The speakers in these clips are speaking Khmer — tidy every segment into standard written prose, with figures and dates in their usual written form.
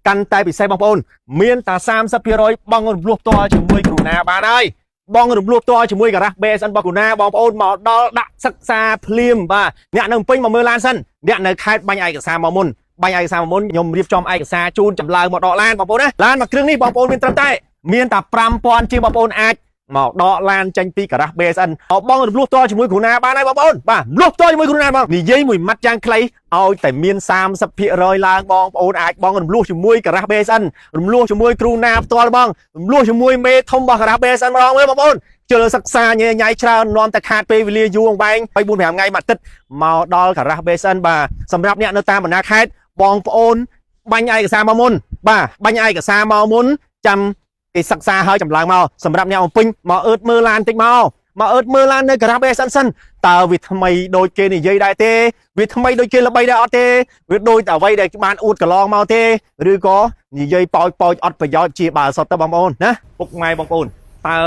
កាន់តែពិសេសបងប្អូនមានតែ30%បងរំលោះតជាមួយគ្រូណាបានហើយបងរំលោះតជាមួយការ៉ាស់ BSN របស់គ្រូណាបងប្អូនមកដល់ដាក់សិក្សាភ្លាមបាទអ្នកនៅពេញមកមើលឡានសិនអ្នកនៅខេត្តបាញ់ឯកសារមកមុនខ្ញុំរៀបចំឯកសារជូនចម្លើយមកដកឡានបងប្អូនណាឡានមួយគ្រឿងនេះបងប្អូនមានត្រឹមតែមានតែ 5000 ជាងបងប្អូនអាចមកដកឡានចេញពីការ៉ាស់ BSN បងរំលោះតជាមួយគ្រូណាបានហើយបងប្អូនបាទរំលោះតជាមួយគ្រូណាបងនិយាយមួយម៉ាត់យ៉ាងខ្លីឲ្យតែមាន 30% ឡើងបងប្អូនអាចបងរំលោះជាមួយការ៉ាស់ BSN រំលោះជាមួយគ្រូណាផ្ទាល់បងរំលោះជាមួយមេធំរបស់ការ៉ាស់ BSN ម្ដងមើលបងប្អូនជិលសិក្សាញ៉ៃច្រើននាំតែខាតពេលវេលាយូរអង្វែង 3-4-5 ថ្ងៃមួយអាទិត្យមកដល់ការ៉ាស់ BSN បាទសម្រាប់អ្នកនៅតាមបណ្ដាខេត្តបងប្អូនបាញ់ឯកសារមកមុនបាទបាញ់ឯកសារមកមុនចាំគេសិក្សាឲ្យចម្លើយមកសម្រាប់អ្នកបំពេញមកអឺតមើលឡានតិចមកអឺតមើលឡាននៅការ៉ាស់ BSN សិនតើវាថ្មីដូចគេនិយាយដែរទេវាថ្មីដូចគេល្បីដែរអត់ទេវាដូចតែអ្វីដែលបានអួតកន្លងមកទេឬក៏និយាយប៉ោចអត់ប្រយោជន៍ជាបើសុទ្ធទៅបងប្អូនណាពុកម៉ែបងប្អូនតើ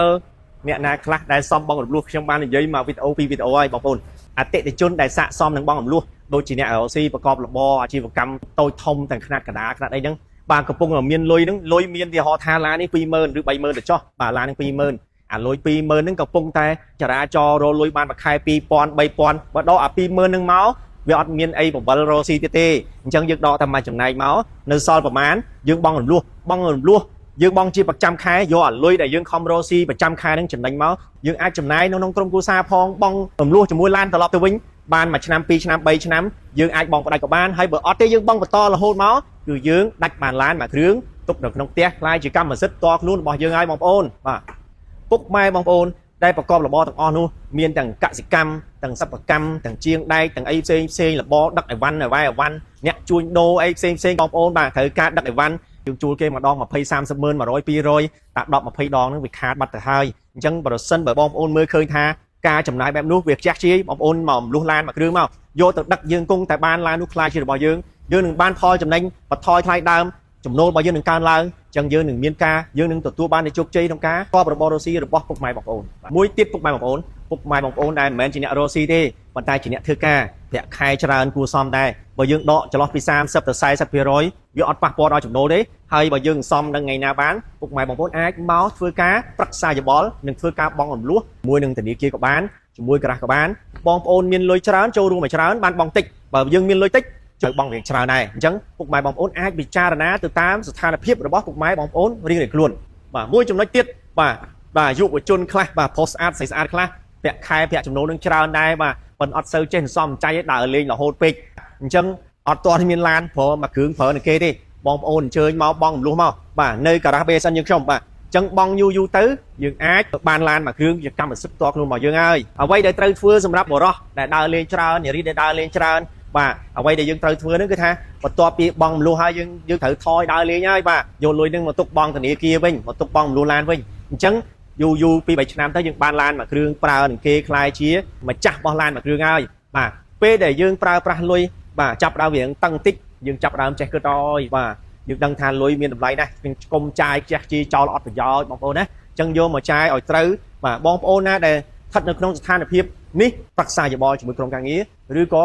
អ្នកណាខ្លះដែលសមបងរំលោះខ្ញុំបាននិយាយមកវីដេអូពីវីដេអូហើយបងប្អូនអតិថិជនដែលសាកសមនឹងបងរំលោះដូចជាអ្នក ROC ប្រកបរបរអាជីវកម្មតូចធំទាំងខ្នាតកណ្ដាលខ្នាតអីហ្នឹងបាទកំពុងមានលុយហ្នឹងលុយមានទីហោថាឡាននេះ 20000 ឬ 30000 ទៅចុះបាទឡាននេះ 20000 អាលុយ 20000 ហ្នឹងកំពុងតែចរាចររលុយបានមួយខែ 2000 3000បើដកអា 20000 ហ្នឹងមកវាអត់មានអីបបិលរស៊ីទៀតទេអញ្ចឹងយើងដកតែមួយចំណែកមកនៅសល់ប្រមាណយើងបងរំលោះយើងបងជាប្រចាំខែយកអាលុយដែលយើងខំរស៊ីប្រចាំខែហ្នឹងចំណេញមកយើងអាចចំណាយនៅក្នុងក្រុមគ្រួសារផងបងរំលោះជាមួយឡានត្រឡប់ទៅវិញបានមួយឆ្នាំ2ឆ្នាំ3ឆ្នាំយើងអាចបងផ្ដាច់ក៏បានហើយបើអត់ទេយើងបងបន្តរហូតមកគឺយើងដាច់បានឡានមួយគ្រឿងទុកនៅក្នុងផ្ទះខ្លាយជាកម្មសិទ្ធិតខ្លួនរបស់យើងហើយបងប្អូនបាទពុកម៉ែបងប្អូនដែលប្រកបរបរទាំងអស់នោះមានទាំងកសិកម្មទាំងសិប្បកម្មទាំងជាងដែកទាំងអីផ្សេងរបរដឹកអីវ៉ាន់អ្នកជួញដូរអីផ្សេងបងប្អូនបាទត្រូវការដឹកអីវ៉ាន់យើងជួលគេម្ដង20 30 ម៉ឺន 100 200តែ10 20 ដងហ្នឹងវាខាតបាត់ទៅហើយអញ្ចឹងបើសិនបើបងប្អូនមើលឃើញថាការចំណាយបែបនោះវាខ្ជះខ្ជាយបងប្អូនមករំលោះឡានមួយគ្រឿងមកយកទៅដឹកយើងគង់តែបានឡាននោះខ្លាចជារបស់យើងនឹងបានផលចំណេញបន្ថយថ្លៃដើមចំណូលរបស់យើងនឹងកើនឡើងអញ្ចឹងយើងនឹងទទួលបានជោគជ័យក្នុងការប្រកបរបររស៊ីរបស់ពុកម៉ែបងប្អូនមួយទៀតពុកម៉ែបងប្អូនដែលមិនមែនជាអ្នករស៊ីទេប៉ុន្តែជាអ្នកធ្វើការប្រាក់ខែច្រើនគួរសមដែរបើយើងដកចន្លោះពី30ទៅ40% វាអត់ប៉ះពាល់ដល់ចំណូលទេហើយបើយើងសមនឹងថ្ងៃណាបានពុកម៉ែបងប្អូនអាចមកធ្វើការប្រឹក្សាយោបល់និងធ្វើការបងរំលោះជាមួយនឹងធនាគារក៏បានជាមួយការ៉ាស់ក៏បានបងប្អូនមានលុយច្រើនចូលរួមឲ្យច្រើនបានបងតិចបើយើងមានលុយតិចចូលបងរៀងច្រើនដែរអញ្ចឹងពុកម៉ែបងប្អូនអាចពិចារណាទៅតាមស្ថានភាពរបស់ពុកម៉ែបងប្អូនរៀងៗខ្លួនបាទមួយចំណុចទៀតបាទយុវជនខ្លះបាទផុសស្អាតខ្លះប្រាក់ខែប្រាក់ចំណូលនឹងច្រើនដែរបាទប៉ុន្តែអត់សូវចេះសំចៃដើរលេងរហូតពេកអញ្ចឹងអត់ទាន់មានឡានប្រើមួយគ្រឿងប្រើនឹងគេទេបងប្អូនអញ្ជើញមកបងរំលោះមកបាទនៅការ៉ាស់ BSN យើងខ្ញុំបាទអញ្ចឹងបងយូរទៅយើងអាចបានឡានមួយគ្រឿងជាកម្មសិទ្ធិផ្ទាល់ខ្លួនរបស់យើងហើយអ្វីដែលត្រូវធ្វើសម្រាប់បរិសុទ្ធដែលដើរលេងច្រើននារីដែលដើរលេងច្រើនបាទអ្វីដែលយើងត្រូវធ្វើហ្នឹងគឺថាបន្ទាប់ពីបងរំលោះហើយយើងត្រូវថយដើរលេងហើយបាទយកលុយហ្នឹងមកទុកបងធនាគារវិញមកទុកបងរំលោះឡានវិញអញ្ចឹងយូរពី3ឆ្នាំទៅយើងបានឡានមួយគ្រឿងប្រើនឹងគេខ្លាយជាម្ចាស់របស់ឡានមួយគ្រឿងហើយបាទពេលដែលយើងប្រើប្រាស់លុយបាទចាប់ដើមរៀងតឹងតិចយើងចាប់ដើមចេះគិតអើយបាទយើងដឹងថាលុយមានតម្លៃណាស់យើងកុំចាយខ្ជះខ្ជាយចោលអត់ប្រយោជន៍បងប្អូនណាអញ្ចឹងយកមកចាយឲ្យត្រូវបាទបងប្អូនណាដែលស្ថិតនៅក្នុងស្ថានភាពនេះប្រឹក្សាយោបល់ជាមួយក្រុមការងារឬក៏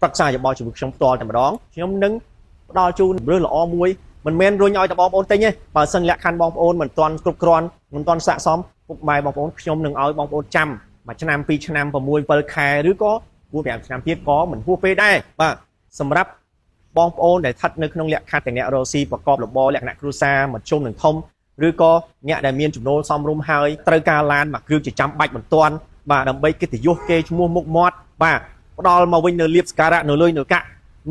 ប្រឹក្សាយោបល់ជាមួយខ្ញុំផ្ទាល់តែម្ដងខ្ញុំនឹងផ្ដល់ជូនរឿងល្អមួយមិនមែនរុញឲ្យតែបងប្អូនទិញទេបើសិនលក្ខខណ្ឌបងប្អូនមិនទាន់គ្រប់គ្រាន់មិនទាន់ស័ក្តិសមពុកម៉ែបងប្អូនខ្ញុំនឹងឲ្យបងប្អូនចាំមួយឆ្នាំ2ឆ្នាំ6 7ខែឬក៏4-5 ឆ្នាំទៀតក៏មិនហួសពេលដែរបាទសម្រាប់បងប្អូនដែលស្ថិតនៅក្នុងលក្ខខណ្ឌទាំងអ្នករកស៊ីប្រកបរបរលក្ខណៈគ្រួសារមធ្យមនិងធំឬក៏អ្នកដែលមានចំណូលសមរម្យហើយត្រូវការឡានមួយគ្រឿងជាចាំបាច់បន្ទាន់បាទដើម្បីកិត្តិយសគេឈ្មោះមុខមាត់បាទផ្ដល់មកវិញនៅលៀបសការៈនៅលុយនៅកាក់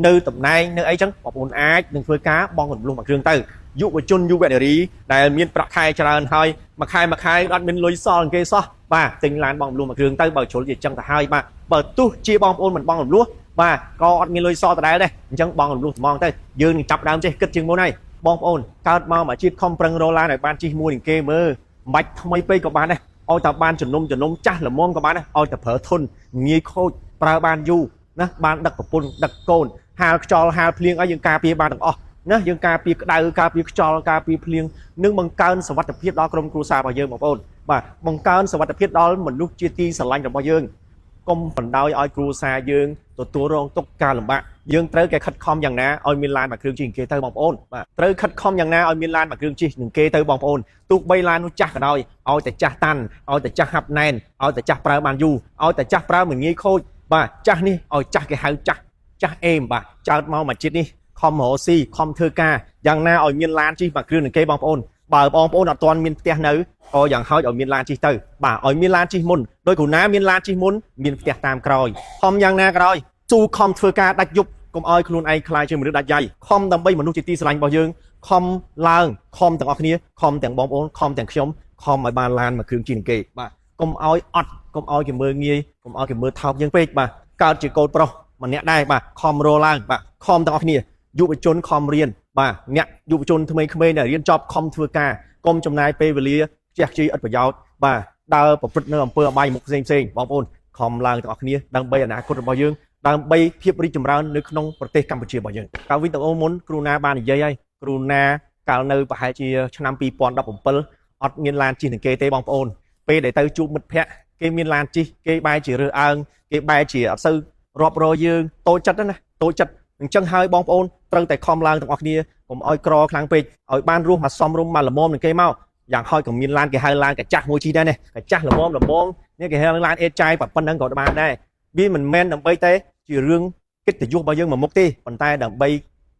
នៅតំណែងនៅអីចឹងបងប្អូនអាចនឹងធ្វើការបងរំលោះមួយគ្រឿងទៅយុវជនយុវនារីដែលមានប្រាក់ខែច្រើនហើយមួយខែអត់មានលុយសល់គេសោះបាទទិញឡានបងរំលោះមួយគ្រឿងទៅបើជ្រុលជាចឹងទៅហើយបាទបើទោះជាបងប្អូនមិនបងរំលោះបាទក៏អត់មានលុយសល់ដដែលដែរអញ្ចឹងបងរំលោះត្មងទៅយើងនឹងចាប់ដើមចេះគិតជាងមុនហើយបងប្អូនកើតមកមួយជាតិខំប្រឹងរកឡានឲ្យបានជិះមួយនឹងគេមើលមិនបាច់ថ្មីពេកក៏បានដែរឲ្យតែបានជំនុំចាស់ល្មមក៏បានដែរឲ្យតែប្រើធន់ងាយខូចប្រើបានយូរណាបានដឹកប្រពន្ធដឹកកូនហាលខ្យល់ហាលភ្លៀងឲ្យយើងការពារបានទាំងអស់ណាយើងការពារក្តៅការពារខ្យល់ការពារភ្លៀងនិងបង្កើនសុវត្ថិភាពដល់ក្រុមគ្រួសាររបស់យើងបងប្អូនបាទបង្កើនសុវត្ថិភាពដល់មនុស្សជាទីស្រឡាញ់របស់យើង កុំបណ្ដោយឲ្យគ្រូសាយើងទទួលរងទុកការលំបាកយើងត្រូវគេខិតខំយ៉ាងណាឲ្យមានឡានមួយគ្រឿងជិះគេទៅបងប្អូនបាទត្រូវខិតខំយ៉ាងណាឲ្យមានឡានមួយគ្រឿងជិះនឹងគេទៅបងប្អូនទោះបីឡាននោះចាស់ក៏ដោយឲ្យតែចាស់តាន់ឲ្យតែចាស់ហាប់ណែនឲ្យតែចាស់ប្រើបានយូរឲ្យតែចាស់ប្រើមិនងាយខូចបាទចាស់នេះឲ្យចាស់គេហៅចាស់អេមបាទចើតមកមកជាតិនេះខំរកស៊ីខំធ្វើការយ៉ាងណាឲ្យមានឡានជិះមួយគ្រឿងនឹងគេបងប្អូនបើបងប្អូនអត់ទាន់មានផ្ទះនៅក៏យ៉ាងហោចឲ្យមានឡានជិះទៅបាទឲ្យមានឡានជិះមុនដោយគ្រូណាមានឡានជិះមុនមានផ្ទះតាមក្រោយខំយ៉ាងណាក៏ដោយស៊ូខំធ្វើការដាច់យប់កុំឲ្យខ្លួនឯងខ្លាចជាមនុស្សដាច់យ៉ៃខំដើម្បីមនុស្សជាទីស្រឡាញ់របស់យើងខំឡើងខំទាំងអស់គ្នាខំទាំងបងប្អូនខំទាំងខ្ញុំខំឲ្យបានឡានមួយគ្រឿងជិះនឹងគេបាទកុំឲ្យអត់កុំឲ្យគេមើលងាយកុំឲ្យគេមើលថោកយើងពេកបាទកើតជាកូនប្រុសម្នាក់ដែរបាទខំរឡើងបាទខំទាំងអស់គ្នាយុវជនខំរៀនបាទអ្នកយុវជនថ្មីក្មេងដែលរៀនចប់ខំធ្វើការកុំចំណាយពេលវេលាខ្ជះខ្ជាយឥតប្រយោជន៍បាទដើរប្រព្រឹត្តនៅអំពើអបាយមុខផ្សេងបងប្អូនខំឡើងទាំងអស់គ្នាដើម្បីអនាគតរបស់យើងដើម្បីភាពរីកចម្រើននៅក្នុងប្រទេសកម្ពុជារបស់យើងកាលវីដេអូមុនគ្រូណាបាននិយាយហើយគ្រូណាកាលនៅប្រហែលជាឆ្នាំ2017អត់មានឡានជិះនឹងគេទេបងប្អូនពេលដែលទៅជួបមិត្តភ័ក្តិគេមានឡានជិះគេបែរជារើសអើងគេបែរជាអត់សូវរាប់រយយើងតូចចិត្តណាតូចចិត្តអញ្ចឹងហើយបងប្អូនត្រូវតែខំឡើងទាំងអស់គ្នាកុំឲ្យក្រខ្លាំងពេកឲ្យបានរស់មកសមរម្យមកល្មមនឹងគេមកយ៉ាងហោចក៏មានឡានគេហៅឡានកាចាស់មួយជិះដែរនេះកាចាស់ល្មមនេះគេហៅឡានអេតចាយប៉ុណ្្នឹងក៏បានដែរវាមិនមែនដើម្បីតែជារឿងកិត្តិយសរបស់យើងមកមុខទេប៉ុន្តែដើម្បី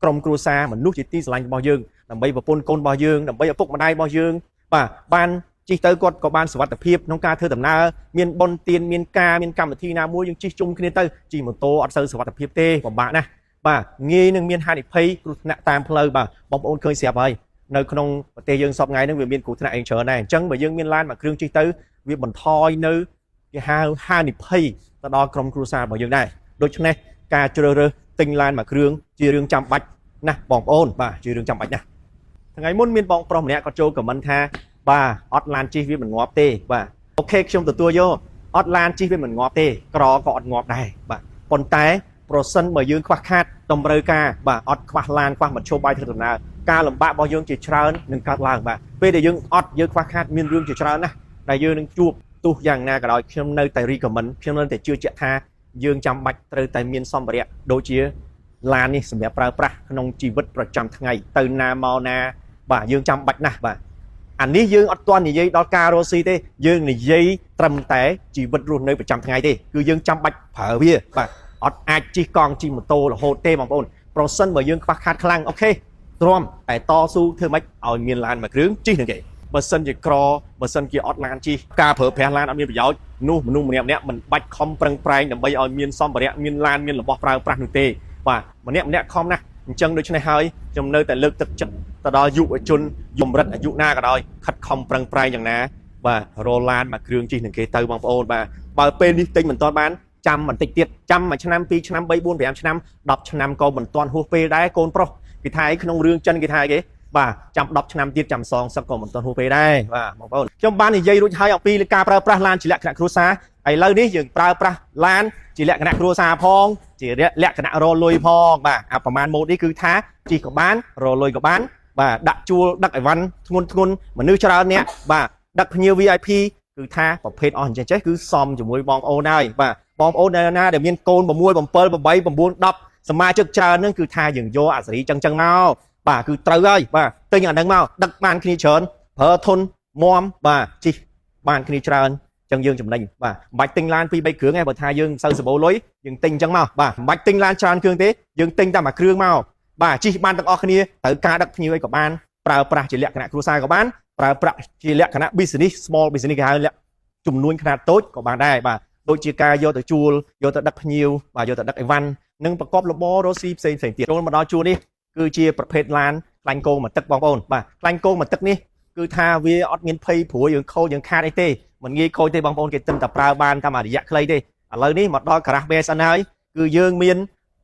ក្រុមគ្រួសារមនុស្សជាទីស្រឡាញ់របស់យើងដើម្បីប្រពន្ធកូនរបស់យើងដើម្បីឪពុកម្ដាយរបស់យើងបាទបានជិះទៅគាត់ក៏បានសុវត្ថិភាពក្នុងការធ្វើដំណើរមានបុណ្យទានមានការមានកម្មវិធីណាមួយយើងជិះជុំគ្នាទៅជិះម៉ូតូអត់សូវសុវត្ថិភាពទេពិបាកណាស់បាទងាយនឹងមានហានិភ័យគ្រោះថ្នាក់តាមផ្លូវបាទបងប្អូនឃើញស្រាប់ហើយនៅក្នុងប្រទេសយើងសពថ្ងៃហ្នឹងវាមានគ្រោះថ្នាក់អីច្រើនដែរអញ្ចឹងបើយើងមានឡានមួយគ្រឿងជិះទៅវាបន្ថយនៅគេហៅហានិភ័យទៅដល់ក្រុមគ្រួសាររបស់យើងដែរដូច្នេះការជ្រើសរើសទិញឡានមួយគ្រឿងជារឿងចាំបាច់ណាស់បងប្អូនបាទជារឿងចាំបាច់ណាស់ថ្ងៃមុនមានបងប្រុសម្នាក់គាត់ចូលខមមិនថាបាទអត់ឡានជិះវាមិនងាប់ទេបាទអូខេខ្ញុំទទួលយកអត់ឡានជិះវាមិនងាប់ទេក្រក៏អត់ងាប់ដែរបាទប៉ុន្តែប្រសិនបើយើងខ្វះខាតតម្រូវការបាទអត់ខ្វះឡានខ្វះមធ្យោបាយធ្វើដំណើរការលំបាករបស់យើងជាច្រើននឹងកើតឡើងបាទពេលដែលយើងអត់យើងខ្វះខាតមានរឿងជាច្រើនណាស់ដែលយើងនឹងជួបទោះយ៉ាងណាក៏ដោយខ្ញុំនៅតែរីកមិនខ្ញុំនៅតែជឿជាក់ថាយើងចាំបាច់ត្រូវតែមានសម្ភារៈដូចជាឡាននេះសម្រាប់ប្រើប្រាស់ក្នុងជីវិតប្រចាំថ្ងៃទៅណាមកណាបាទយើងចាំបាច់ណាស់បាទអានេះយើងអត់ទាន់និយាយដល់ការរស់ស៊ីទេយើងនិយាយត្រឹមតែជីវិតរស់នៅប្រចាំថ្ងៃទេគឺយើងចាំបាច់ប្រើវាបាទអត់អាចជិះកង់ជិះម៉ូតូរហូតទេបងប្អូនប្រសិនបើយើងខ្វះខាតខ្លាំងអូខេទ្រាំតែតស៊ូធ្វើម៉េចឲ្យមានឡានមួយគ្រឿងជិះនឹងគេបើសិនជាក្របើសិនជាអត់ឡានជិះការប្រើប្រាស់ឡានអត់មានប្រយោជន៍នោះមនុស្សម្នាក់មិនបាច់ខំប្រឹងប្រែងដើម្បីឲ្យមានសម្ភារៈមានឡានមានរបស់ប្រើប្រាស់នោះទេបាទម្នាក់ខំណាស់អញ្ចឹងដូច្នេះហើយខ្ញុំនៅតែលើកទឹកចិត្តទៅដល់យុវជនយមរិតអាយុណាក៏ដោយខិតខំប្រឹងប្រែងយ៉ាងណាបាទរកឡានមួយគ្រឿងជិះនឹងគេទៅបងប្អូនបាទបើពេលនេះទិញមិនទាន់បានចាំបន្តិចទៀតចាំ1ឆ្នាំ2ឆ្នាំ3 4 5ឆ្នាំ10ឆ្នាំក៏មិនទាន់ហួសពេលដែរកូនប្រុសគេថាឯក្នុងរឿងចិនគេថាគេបាទចាំ10ឆ្នាំទៀតចាំសងសឹកក៏មិនទាន់ហួសពេលដែរបាទបងប្អូនខ្ញុំបាននិយាយរួចហើយអំពីការប្រើប្រាស់ឡានជាលក្ខណៈគ្រួសារឥឡូវនេះយើងប្រើប្រាស់ឡានជាលក្ខណៈគ្រួសារផងជាលក្ខណៈរលុយផងបាទអាប្រមាណម៉ូតនេះគឺថាជិះក៏បានរលុយក៏បានបាទដាក់ជួលដឹកអីវ៉ាន់ធ្ងន់មនុស្សច្រើនអ្នកបាទដឹកភ្ញៀវ VIP គឺថាប្រភេទអស់អញ្ចឹងចេះគឺសមជាមួយបងប្អូនហើយបាទបងប្អូនណាដែលមានកូន6 7 8 9 10សមាជិកច្រើនហ្នឹងគឺថាយើងយកអាសេរីចឹងមកបាទគឺត្រូវហើយបាទទិញអាហ្នឹងមកដឹកបានគ្នាច្រើនប្រើធន់មាំបាទជិះបានគ្នាច្រើនចឹងយើងចំណេញបាទមិនបាច់ទិញឡាន2 3គ្រឿងទេបើថាយើងមិនសូវសម្បូរលុយយើងទិញចឹងមកបាទមិនបាច់ទិញឡានច្រើនគ្រឿងទេយើងទិញតែមួយគ្រឿងមកបាទជិះបានទាំងអស់គ្នាត្រូវការដឹកភ្ញៀវអីក៏បានប្រើប្រាស់ជាលក្ខណៈគ្រួសារក៏បានប្រើប្រាស់ជាលក្ខណៈ business small business គេហៅចំនួនខ្នាតតូចក៏បានដែរបាទដូចជាការយកទៅជួលយកទៅដឹកភ្ញៀវបាទយកទៅដឹកអីវ៉ាន់និងប្រកបរបររកស៊ីផ្សេងទៀតចូលមកដល់ជួរនេះគឺជាប្រភេទឡានខ្លាញ់គោមកទឹកបងប្អូនបាទខ្លាញ់គោមកទឹកនេះគឺថាវាអត់មានភ័យព្រោះយើងខូចយើងខាតអីទេមិនងាយខូចទេបងប្អូនគេទិញតែប្រើបានតាមរយៈខ្លីទេឥឡូវនេះមកដល់ការ៉ាស់ BSN ហើយគឺយើងមាន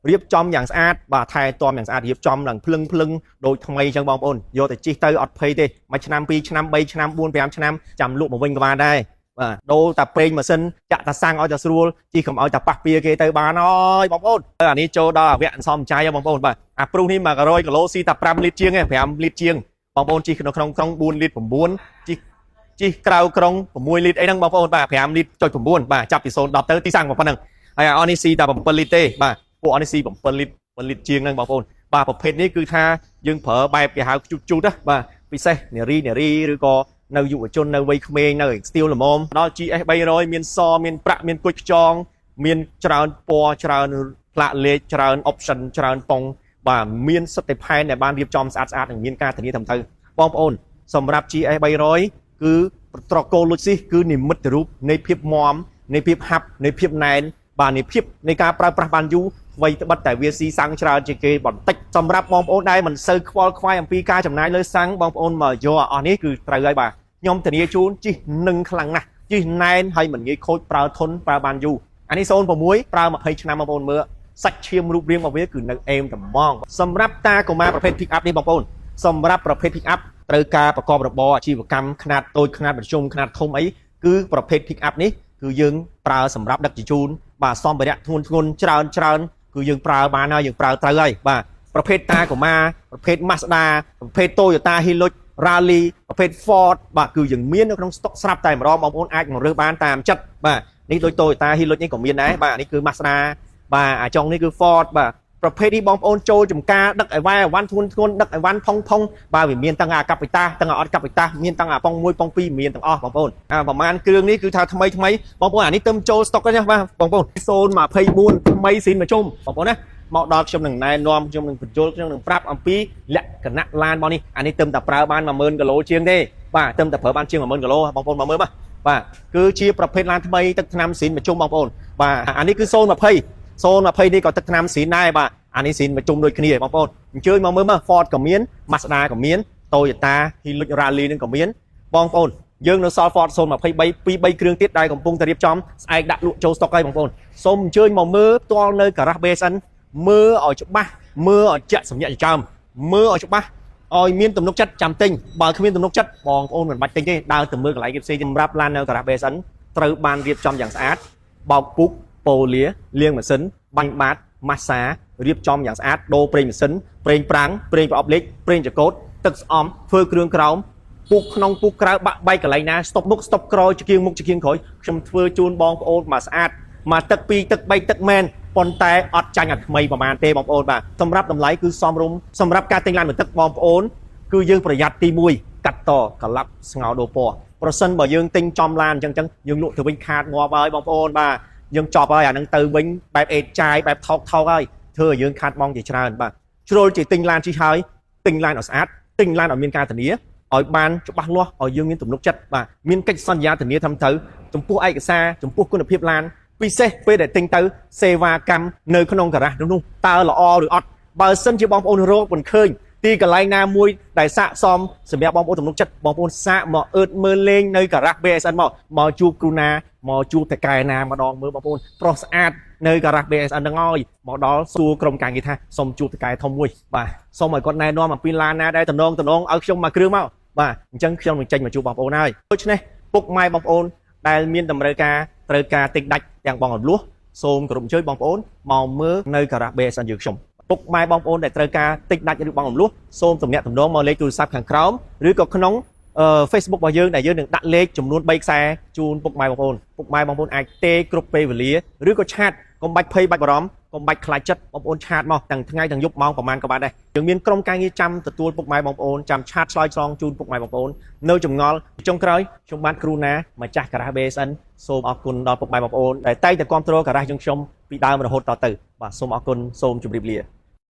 រៀបចំយ៉ាងស្អាតបាទថែទាំយ៉ាងស្អាតរៀបចំឡើងភ្លឹងដូចថ្មីអញ្ចឹងបងប្អូនយកទៅជិះទៅអត់ភ័យទេ1ឆ្នាំ2ឆ្នាំ3ឆ្នាំ4 5ឆ្នាំចាំលក់មកវិញក៏បានដែរបាទដូរតែប្រេងម៉ាស៊ីនចាក់តាសាំងឲ្យតែស្រួលជិះកុំឲ្យតែប៉ះពៀគេទៅបានអើយបងប្អូនអានេះចូលដល់អវៈអន្សមចាយបងប្អូនបាទអាព្រុសនេះ100 គីឡូស៊ីតែ5លីត្រជាងឯង5លីត្រជាងបងប្អូនជិះក្នុង4លីត្រ9ជិះ chi cao krong mùi lít ấy đang bong ôn bà phải am lít cho chủng buôn bà chập thì số đọc tới tí sang một phần năng hay là onisi ta bằng lít tê bà bộ onisi bằng lít chiêng đang bong ôn bà bọc phếtนี้คือท่ายังเผลอใบไปหาจุดๆนะbà vì saoเนี่ยรีหรือก็nơi dụ ở chôn nơi vây khmer nơi steel là mom đó chi ấy bay rồi miền so miền prạ miền quýt chong miền tràn po tràn lạ lệ tràn option tràn pong và miền sắp tới hai này ban điệp chom sát miền ca thành như thầm thơ bom ônสำหรับ GI ใบร้อยคือตรอกโกลูซี่คือนิมิตรูปในเพียบมอมในเพียบฮับในเพียบแนนบานในเพียบในการปราบปรามยูไว้บัดแต่เวียซีสังชราเจเกบอลติดสำหรับบอมโอนได้มันเซอร์ควอลควายอัมพีการจำนายเลยสังบอมโอนมาโยอันนี้คือไตรเลยบ่ายอมแต่นี้จูนจีหนึ่งครั้งนะจีแนนให้เหมือนงี้โคตรปราทนปราบานยูอันนี้โซนผมมุ้ยปรามาให้ชนะบอมโอนเมื่อสักเชียมรูปเรียงมาเวียคือนักเอ็มแต่มองสำหรับตาของมาประเภทพิกอัพนี่บอมโอนสำหรับประเภทพิกอัพត្រូវការប្រកបរបរអាជីវកម្មខ្នាតតូចខ្នាតមធ្យមខ្នាតធំអីគឺប្រភេទ pick up នេះគឺយើងប្រើសម្រាប់ដឹកជញ្ជូនបាទសម្ភារៈធ្ងន់ច្រើនគឺយើងប្រើបានហើយយើងប្រើត្រូវហើយបាទប្រភេទតាកូម៉ាប្រភេទ Mazda ប្រភេទ Toyota Hilux Rally ប្រភេទ Ford បាទគឺយើងមាននៅក្នុង stock ស្រាប់តែម្ដងបងប្អូនអាចមករើសបានតាមចិត្តបាទនេះដូច Toyota Hilux នេះក៏មានដែរបាទនេះគឺ Mazda បាទអាចុងនេះគឺ Ford បាទប្រភេទនេះបងប្អូនចូលចំការដឹកឲ្យវ៉ាវ៉ាន់ធ្ងន់ដឹកឲ្យវ៉ាន់ផុងបាទវាមានទាំងអាកាពីតាទាំងអត់កាពីតាមានទាំងអាប៉ុង1ប៉ុង2មានទាំងអស់បងប្អូនប្រហែលគ្រឿងនេះគឺថាថ្មីបងប្អូនអានេះទៅចូល stock ទេបាទបងប្អូន024ថ្មីស៊ីនមកជុំបងប្អូនណាមកដល់ខ្ញុំនឹងណែនាំខ្ញុំនឹងបញ្ជូលខ្ញុំនឹងប្រាប់អំពីលក្ខណៈឡានបងនេះអានេះទៅតែប្រើបាន10000គីឡូជាងទេបាទទៅតែប្រើបានជាង10000គីឡូបងប្អូនមកមើលបាទគឺជាប្រភេទឡានថ្មីទឹកថ្នាំស៊ីនមកជុំបងប្អូនបាទអានេះគឺ020នេះក៏ទឹកថ្នាំស៊ីនដែរបាទអានេះស៊ីនមកជុំដូចគ្នាបងប្អូនអញ្ជើញមកមើលមក Ford ក៏មាន Mazda ក៏មាន Toyota Hilux Rally នឹងក៏មានបងប្អូនយើងនៅសល់ Ford 023 2-3គ្រឿងទៀតដែលកំពុងតែរៀបចំស្អែកដាក់លក់ចូល stock ហើយបងប្អូនសូមអញ្ជើញមកមើលផ្ទាល់នៅ Garage BSN មើលឲ្យច្បាស់មើលឲ្យចាក់សម្ញាក់ចាំមើលឲ្យច្បាស់ឲ្យមានទំនុកចិត្តចាំទិញបើគ្មានទំនុកចិត្តបងប្អូនមិនបាច់ទិញទេដើរទៅមើលកន្លែងគេផ្សេងសម្រាប់ឡាននៅ Garage BSN ត្រូវបានរៀបចំយ៉ាងស្អាតបោកពុកប៉ូលាលាងម៉ាស៊ីនបាញ់បាតម៉ាស្សារៀបចំយ៉ាងស្អាតដូរប្រេងម៉ាស៊ីនប្រេងប្រាំងប្រេងប្រអប់លេខប្រេងចកោតទឹកស្អំធ្វើគ្រឿងក្រោមពុកក្នុងពុកក្រៅបាក់បែកកន្លែងណាស្តុបមុខស្តុបក្រោយជាងមុខជាងក្រោយខ្ញុំធ្វើជូនបងប្អូនមកស្អាតមកទឹក2ទឹក3ទឹកមែនប៉ុន្តែអត់ចាញ់អាថ្មីប្រហែលទេបងប្អូនបាទសម្រាប់តម្លៃគឺសមរម្យសម្រាប់ការទិញឡានមួយទឹកបងប្អូនគឺយើងប្រយ័ត្នទី1កាត់តកន្លាប់ស្ងោដូរពណ៌ប្រសិនបើយើងទិញចំឡានអញ្ចឹងយើងលក់ទៅវិញខាតងាប់ហើយបងប្អូនបាទយើងចប់ហើយអានឹងទៅវិញបែបអេតចាយបែបថោកហើយធ្វើឲ្យយើងខាត់បងជាច្រើនបាទជ្រុលជាទិញឡានជិះហើយទិញឡានឲ្យស្អាតទិញឡានឲ្យមានការធានាឲ្យបានច្បាស់លាស់ឲ្យយើងមានទំនុកចិត្តបាទមានកិច្ចសន្យាធានាត្រឹមត្រូវចំពោះឯកសារចំពោះគុណភាពឡានពិសេសពេលដែលទិញទៅសេវាកម្មនៅក្នុងការ៉ាសនោះតើល្អឬអត់បើសិនជាបងប្អូនរកមិនឃើញទីកន្លែងណាមួយដែលស័ក្តិសមសម្រាប់បងប្អូនទំនុកចិត្តបងប្អូនសាកមកអឺតមើលលេងនៅការ៉ាស BSN មកជួបគ្រូណាមកជួបតកែណាម្ដងមើលបងប្អូនប្រុសស្អាតនៅការ៉ាស BSN ហ្នឹងហើយមកដល់សួរក្រុមការងារថាសូមជួបតកែធំមួយបាទសូមឲ្យគាត់ណែនាំអំពីឡានណាដែលតំណងឲ្យខ្ញុំមកគ្រឿងមកបាទអញ្ចឹងខ្ញុំនឹងចេញមកជួបបងប្អូនហើយដូច្នេះពុកម៉ែបងប្អូនដែលមានតម្រូវការត្រូវការទិញដាច់ទាំងបងរំលោះសូមគោរពអញ្ជើញបងប្អូនមកមើលនៅការ៉ាស BSN យើងខ្ញុំពុកម៉ែបងប្អូនដែលត្រូវការទិញដាច់ឬបងរំលោះសូមទំនាក់ទំនងមកលេខទូរស័ព្ទខាងក្រោមឬក៏ក្នុងFacebook របស់យើងដែលយើងនឹងដាក់លេខចំនួន3ខ្សែជូនពុកម៉ែបងប្អូនពុកម៉ែបងប្អូនអាចទេគ្រប់ពេលវេលាឬក៏ឆាតកុំបាច់ភ័យបាច់បារម្ភកុំបាច់ខ្លាចចិត្តបងប្អូនឆាតមកទាំងថ្ងៃទាំងយប់ម៉ោងប្រហែលក៏បានដែរយើងមានក្រុមការងារចាំទទួលពុកម៉ែបងប្អូនចាំឆាតឆ្លើយឆ្លងជូនពុកម៉ែបងប្អូននៅចម្ងល់ចុងក្រោយខ្ញុំបាទគ្រូណាម្ចាស់ការ៉ាស BSN សូមអរគុណដល់ពុកម៉ែបងប្អូនដែលតែងតែគាំទ្រការ៉ាសយើងខ្ញុំពីដើមរហូតតទៅបាទសូមអរគុណសូមជម្រាបលា